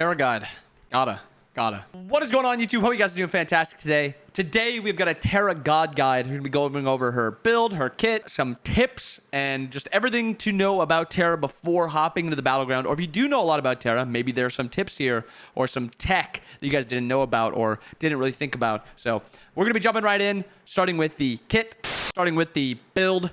Terra guide. Gotta. What is going on, YouTube? Hope you guys are doing fantastic today. Today, we've got a Terra God guide. We're going to be going over her build, her kit, some tips, and just everything to know about Terra before hopping into the battleground. Or if you do know a lot about Terra, maybe there are some tips here or some tech that you guys didn't know about or didn't really think about. So we're going to be jumping right in, starting with the kit, starting with the build.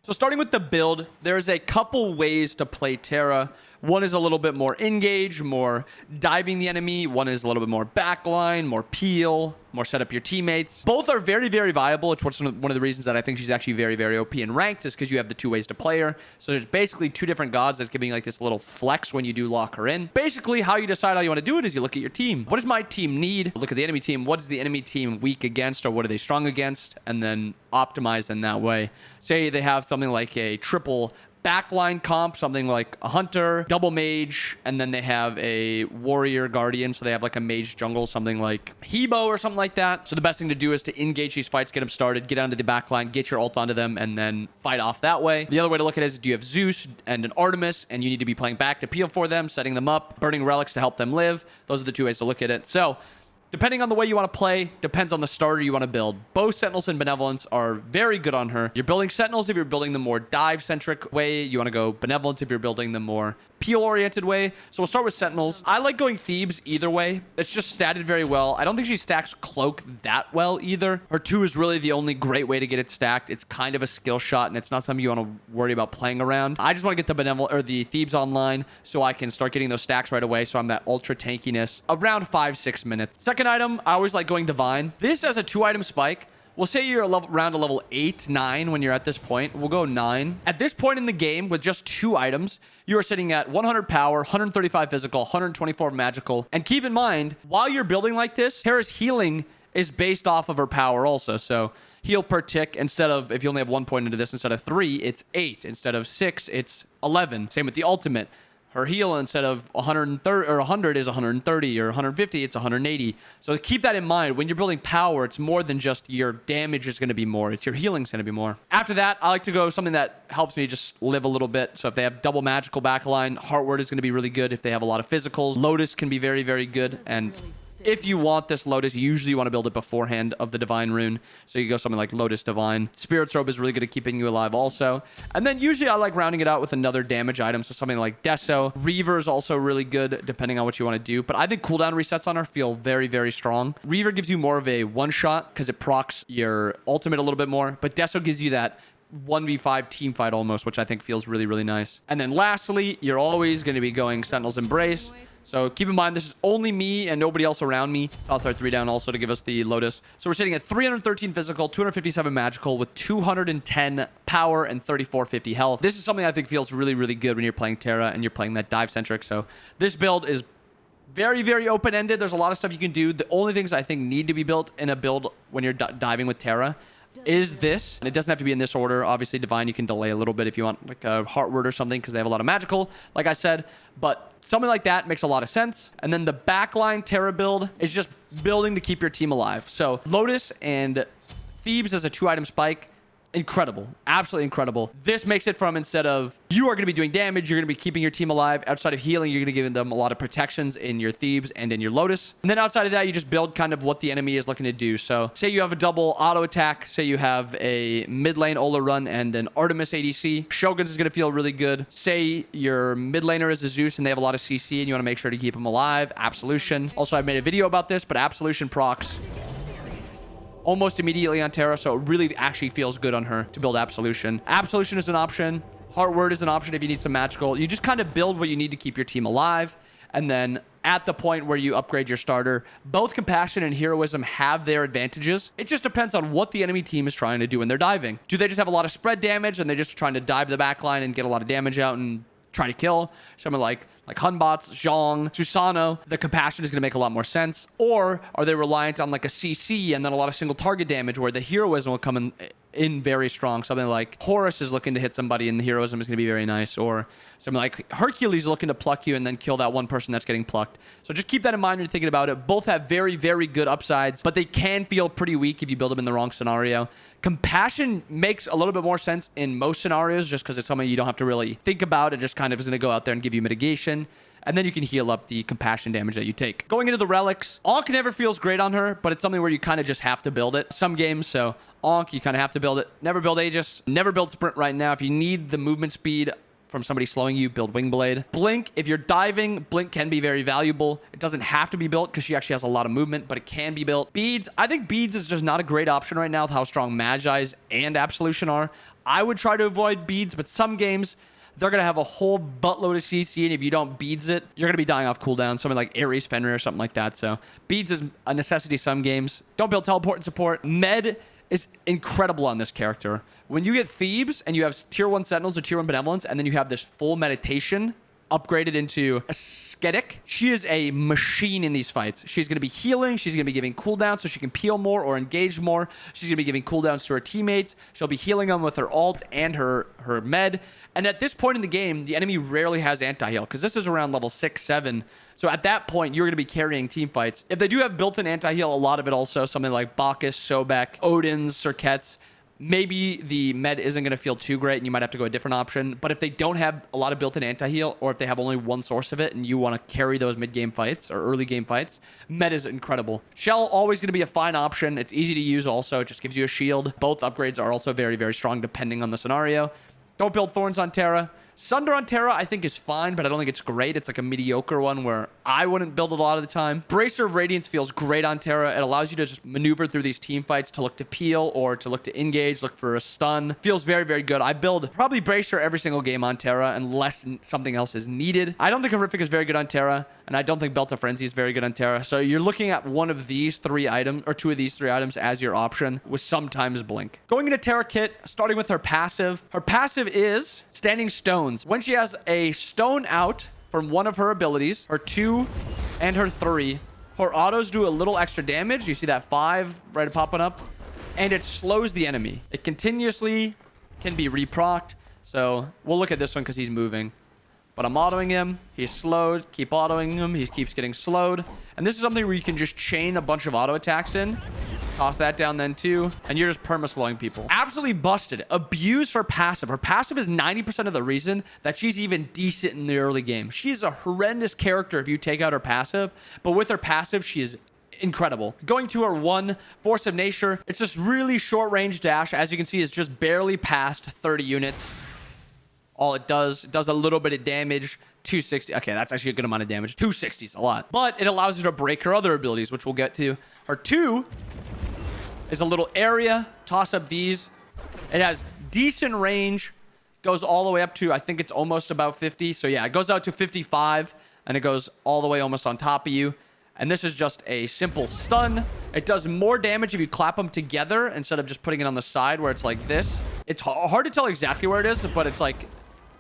So starting with the build, there's a couple ways to play Terra. One is a little bit more engage, more diving the enemy. One is a little bit more backline, more peel, more set up your teammates. Both are very, very viable. It's one of the reasons that I think she's actually very, very OP and ranked is because you have the two ways to play her. So there's basically two different gods that's giving you like this little flex when you do lock her in. Basically, how you decide how you want to do it is you look at your team. What does my team need? Look at the enemy team. What is the enemy team weak against or what are they strong against? And then optimize in that way. Say they have something like a triple backline comp, something like a hunter, double mage, and then they have a warrior guardian, so they have like a mage jungle, something like Hebo or something like that. So the best thing to do is to engage these fights, get them started, get onto the backline, get your ult onto them, and then fight off that way. The other way to look at it is do you have Zeus and an Artemis, and you need to be playing back to peel for them, setting them up, burning relics to help them live. Those are the two ways to look at it. So depending on the way you want to play, depends on the starter you want to build. Both Sentinels and Benevolence are very good on her. You're building Sentinels if you're building the more dive-centric way. You want to go Benevolence if you're building the more peel-oriented way. So we'll start with Sentinels. I like going Thebes either way. It's just statted very well. I don't think she stacks Cloak that well either. Her 2 is really the only great way to get it stacked. It's kind of a skill shot, and it's not something you want to worry about playing around. I just want to get the Benevolent or the Thebes online so I can start getting those stacks right away. So I'm that ultra tankiness around 5-6 minutes. Second item, I always like going Divine. This as a 2-item spike. We'll say you're around a level 8, 9 when you're at this point. We'll go 9. At this point in the game, with just 2 items, you are sitting at 100 power, 135 physical, 124 magical. And keep in mind, while you're building like this, Terra's healing is based off of her power also. So heal per tick, instead of, if you only have 1 point into this, instead of 3, it's 8. Instead of 6, it's 11. Same with the ultimate. Her heal instead of 130 or 100 is 130 or 150, it's 180. So keep that in mind. When you're building power, it's more than just your damage is going to be more. It's your healing's going to be more. After that, I like to go something that helps me just live a little bit. So if they have double magical backline, Heartward is going to be really good. If they have a lot of physicals, Lotus can be very, very good. And if you want this Lotus, usually you want to build it beforehand of the Divine rune. So you go something like Lotus Divine. Spirit's Robe is really good at keeping you alive also. And then usually I like rounding it out with another damage item. So something like Deso. Reaver is also really good depending on what you want to do. But I think cooldown resets on her feel very, very strong. Reaver gives you more of a one-shot because it procs your ultimate a little bit more. But Deso gives you that 1v5 team fight almost, which I think feels really, really nice. And then lastly, you're always going to be going Sentinel's Embrace. So keep in mind, this is only me and nobody else around me. I'll throw 3 down also to give us the Lotus. So we're sitting at 313 physical, 257 magical with 210 power and 3450 health. This is something I think feels really, really good when you're playing Terra and you're playing that dive-centric. So this build is very, very open-ended. There's a lot of stuff you can do. The only things I think need to be built in a build when you're diving with Terra is this. And it doesn't have to be in this order. Obviously, Divine, you can delay a little bit if you want like a Heartward or something because they have a lot of magical, like I said. But something like that makes a lot of sense. And then the backline Terra build is just building to keep your team alive. So Lotus and Thebes as a 2-item spike. Incredible. Absolutely incredible. This makes it from instead of you are going to be doing damage, you're going to be keeping your team alive. Outside of healing, you're going to give them a lot of protections in your Thebes and in your Lotus. And then outside of that, you just build kind of what the enemy is looking to do. So say you have a double auto attack. Say you have a mid lane Ola run and an Artemis ADC. Shogun's is going to feel really good. Say your mid laner is a Zeus and they have a lot of CC and you want to make sure to keep them alive. Absolution. Also, I've made a video about this, but Absolution procs almost immediately on Terra, so it really actually feels good on her to build Absolution. Absolution is an option. Heartward is an option if you need some magical. You just kind of build what you need to keep your team alive. And then at the point where you upgrade your starter, both Compassion and Heroism have their advantages. It just depends on what the enemy team is trying to do when they're diving. Do they just have a lot of spread damage and they're just trying to dive the backline and get a lot of damage out and try to kill? Someone like Hunbots, Zhong, Susano, the Compassion is going to make a lot more sense. Or are they reliant on like a CC and then a lot of single target damage where the Heroism will come in very strong. Something like Horus is looking to hit somebody and the heroism is going to be very nice. Or something like Hercules looking to pluck you and then kill that one person that's getting plucked. So just keep that in mind when you're thinking about it. Both have very, very good upsides, but they can feel pretty weak if you build them in the wrong scenario. Compassion makes a little bit more sense in most scenarios just because it's something you don't have to really think about. It just kind of is going to go out there and give you mitigation. And then you can heal up the compassion damage that you take. Going into the relics, Ankh never feels great on her, but it's something where you kind of just have to build it. Some games, so Ankh, you kind of have to build it. Never build Aegis. Never build Sprint right now. If you need the movement speed from somebody slowing you, build Wingblade. Blink, if you're diving, Blink can be very valuable. It doesn't have to be built because she actually has a lot of movement, but it can be built. Beads, I think Beads is just not a great option right now with how strong Magi's and Absolution are. I would try to avoid Beads, but some games, they're going to have a whole buttload of CC, and if you don't Beads it, you're going to be dying off cooldown. Something like Ares Fenrir or something like that. So Beads is a necessity some games. Don't build Teleport and Support. Med is incredible on this character. When you get Thebes and you have tier 1 Sentinels or tier 1 Benevolence, and then you have this full meditation upgraded into Ascetic, she is a machine in these fights. She's going to be healing. She's going to be giving cooldowns so she can peel more or engage more. She's going to be giving cooldowns to her teammates. She'll be healing them with her ult and her med. And at this point in the game, the enemy rarely has anti-heal because this is around level 6, 7. So at that point, you're going to be carrying team fights. If they do have built-in anti-heal, a lot of it also, something like Bacchus, Sobek, Odin, Serkets, maybe the med isn't going to feel too great and you might have to go a different option. But if they don't have a lot of built-in anti-heal, or if they have only one source of it and you want to carry those mid-game fights or early game fights, med is incredible. Shell, always going to be a fine option. It's easy to use also. It just gives you a shield. Both upgrades are also very, very strong depending on the scenario. Don't build Thorns on Terra. Sunder on Terra, I think, is fine, but I don't think it's great. It's like a mediocre one where I wouldn't build it a lot of the time. Bracer of Radiance feels great on Terra. It allows you to just maneuver through these team fights to look to peel or to look to engage, look for a stun. Feels very, very good. I build probably Bracer every single game on Terra unless something else is needed. I don't think Horrific is very good on Terra, and I don't think Belt of Frenzy is very good on Terra. So you're looking at one of these 3 items, or 2 of these 3 items as your option, with sometimes Blink. Going into Terra kit, starting with her passive. Her passive is Standing Stones. When she has a stone out from one of her abilities, her 2 and her 3, her autos do a little extra damage. You see that 5 right popping up, and it slows the enemy. It continuously can be reprocced. So we'll look at this one because he's moving. But I'm autoing him. He's slowed. Keep autoing him. He keeps getting slowed. And this is something where you can just chain a bunch of auto attacks in. Toss that down then too. And you're just perma-slowing people. Absolutely busted. Abuse her passive. Her passive is 90% of the reason that she's even decent in the early game. She is a horrendous character if you take out her passive. But with her passive, she is incredible. Going to her 1, Force of Nature. It's this really short range dash. As you can see, it's just barely past 30 units. All it does a little bit of damage. 260. Okay, that's actually a good amount of damage. 260 is a lot. But it allows her to break her other abilities, which we'll get to. Her 2 is a little area. Toss up these. It has decent range. Goes all the way up to, I think it's almost about 50. So yeah, it goes out to 55. And it goes all the way almost on top of you. And this is just a simple stun. It does more damage if you clap them together instead of just putting it on the side where it's like this. It's hard to tell exactly where it is, but it's like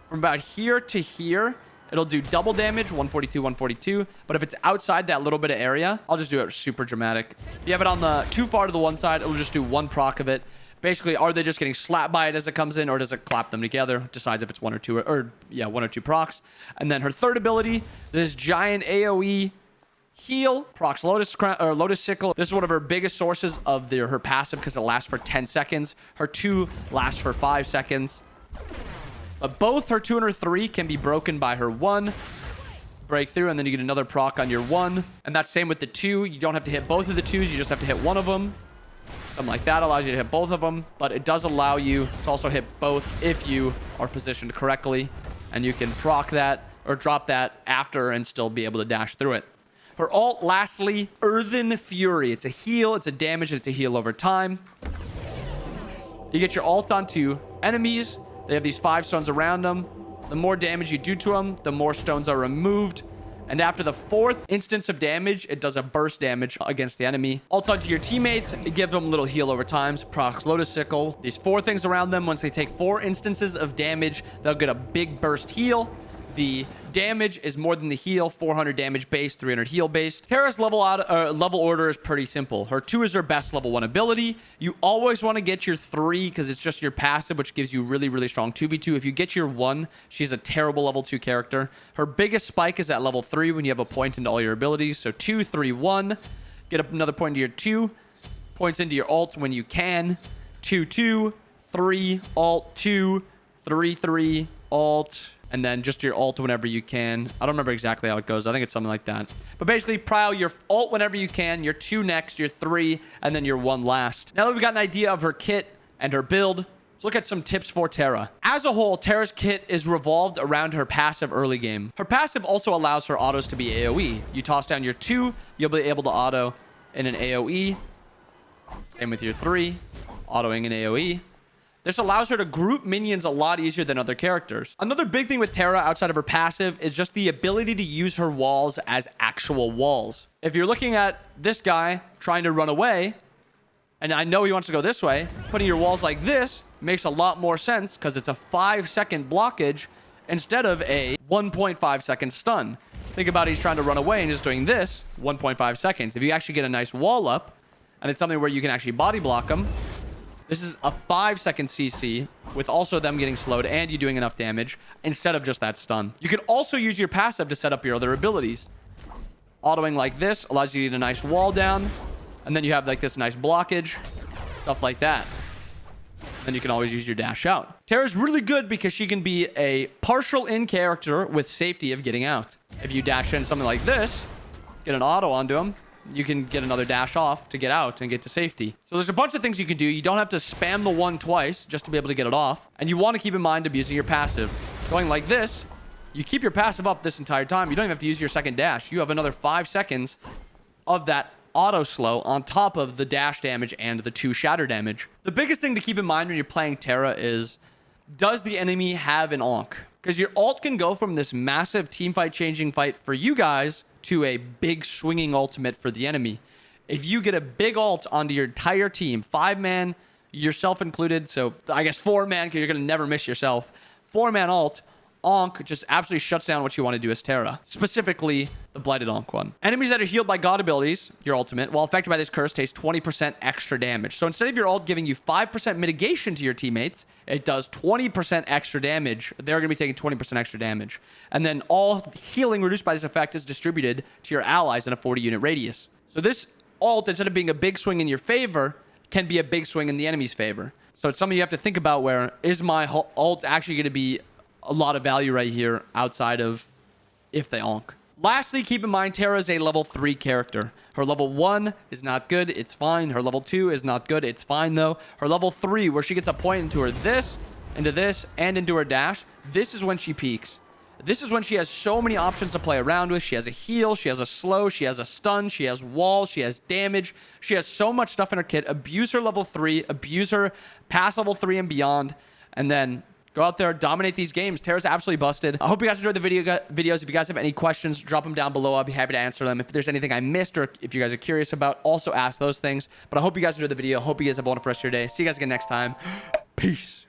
from about here to here, it'll do double damage, 142, 142. But if it's outside that little bit of area, I'll just do it super dramatic. If you have it on the too far to the one side, it'll just do 1 proc of it. Basically, are they just getting slapped by it as it comes in, or does it clap them together? Decides if it's 1 or 2, or yeah, 1 or 2 procs. And then her third ability, this giant AoE heal, procs Lotus Sickle. This is one of her biggest sources of her passive because it lasts for 10 seconds. Her 2 lasts for 5 seconds. But both her 2 and her 3 can be broken by her 1. Break through, and then you get another proc on your 1. And that's same with the 2. You don't have to hit both of the 2s. You just have to hit one of them. Something like that allows you to hit both of them. But it does allow you to also hit both if you are positioned correctly. And you can proc that or drop that after and still be able to dash through it. Her ult, lastly, Earthen Fury. It's a heal, it's a damage, it's a heal over time. You get your ult onto enemies. They have these 5 stones around them. The more damage you do to them, the more stones are removed. And after the 4th instance of damage, it does a burst damage against the enemy. Ult onto your teammates. It gives them a little heal over time. Procs Lotus Sickle. These 4 things around them, once they take 4 instances of damage, they'll get a big burst heal. The damage is more than the heal, 400 damage base, 300 heal base. Terra's level order is pretty simple. Her 2 is her best level 1 ability. You always want to get your 3 because it's just your passive, which gives you really, really strong 2v2. If you get your 1, she's a terrible level 2 character. Her biggest spike is at level 3 when you have a point into all your abilities. So 2, 3, 1. Get another point into your 2. Points into your ult when you can. 2, 2, 3, ult, 2, 3, 3, ult. And then just your ult whenever you can. I don't remember exactly how it goes. I think it's something like that. But basically, prio your ult whenever you can, your 2 next, your 3, and then your 1 last. Now that we've got an idea of her kit and her build, let's look at some tips for Terra. As a whole, Terra's kit is revolved around her passive early game. Her passive also allows her autos to be AoE. You toss down your 2, you'll be able to auto in an AoE. Same with your 3, autoing an AoE. This allows her to group minions a lot easier than other characters. Another big thing with Terra outside of her passive is just the ability to use her walls as actual walls. If you're looking at this guy trying to run away, and I know he wants to go this way, putting your walls like this makes a lot more sense because it's a 5-second blockage instead of a 1.5 second stun. Think about he's trying to run away and just doing this 1.5 seconds. If you actually get a nice wall up, and it's something where you can actually body block them, this is a 5-second CC with also them getting slowed and you doing enough damage instead of just that stun. You can also use your passive to set up your other abilities. Autoing like this allows you to get a nice wall down, and then you have like this nice blockage, stuff like that. Then you can always use your dash out. Terra's really good because she can be a partial in character with safety of getting out. If you dash in something like this, get an auto onto him, you can get another dash off to get out and get to safety. So there's a bunch of things you can do. You don't have to spam the 1 twice just to be able to get it off. And you want to keep in mind abusing your passive. Going like this, you keep your passive up this entire time. You don't even have to use your second dash. You have another 5 seconds of that auto slow on top of the dash damage and the 2 shatter damage. The biggest thing to keep in mind when you're playing Terra is, does the enemy have an Onk? Because your ult can go from this massive teamfight changing fight for you guys to a big swinging ultimate for the enemy. If you get a big ult onto your entire team, 5-man, yourself included, so I guess 4-man because you're going to never miss yourself, 4-man ult, Onk just absolutely shuts down what you want to do as Terra. Specifically, the Blighted Onk one. Enemies that are healed by God abilities, your ultimate, while affected by this curse, takes 20% extra damage. So instead of your ult giving you 5% mitigation to your teammates, it does 20% extra damage. They're going to be taking 20% extra damage. And then all healing reduced by this effect is distributed to your allies in a 40-unit radius. So this ult, instead of being a big swing in your favor, can be a big swing in the enemy's favor. So it's something you have to think about where, is my ult actually going to be a lot of value right here outside of if they onk. Lastly, keep in mind Terra is a level 3 character. Her level 1 is not good, it's fine. Her level 2 is not good, it's fine though. Her level 3, where she gets a point into her this, and into her dash, this is when she peaks. This is when she has so many options to play around with. She has a heal, she has a slow, she has a stun, she has walls, she has damage. She has so much stuff in her kit. Abuse her level 3, abuse her past level 3 and beyond, and then go out there, dominate these games. Terra's absolutely busted. I hope you guys enjoyed the videos. If you guys have any questions, drop them down below. I'll be happy to answer them. If there's anything I missed or if you guys are curious about, also ask those things. But I hope you guys enjoyed the video. Hope you guys have a wonderful rest of your day. See you guys again next time. Peace.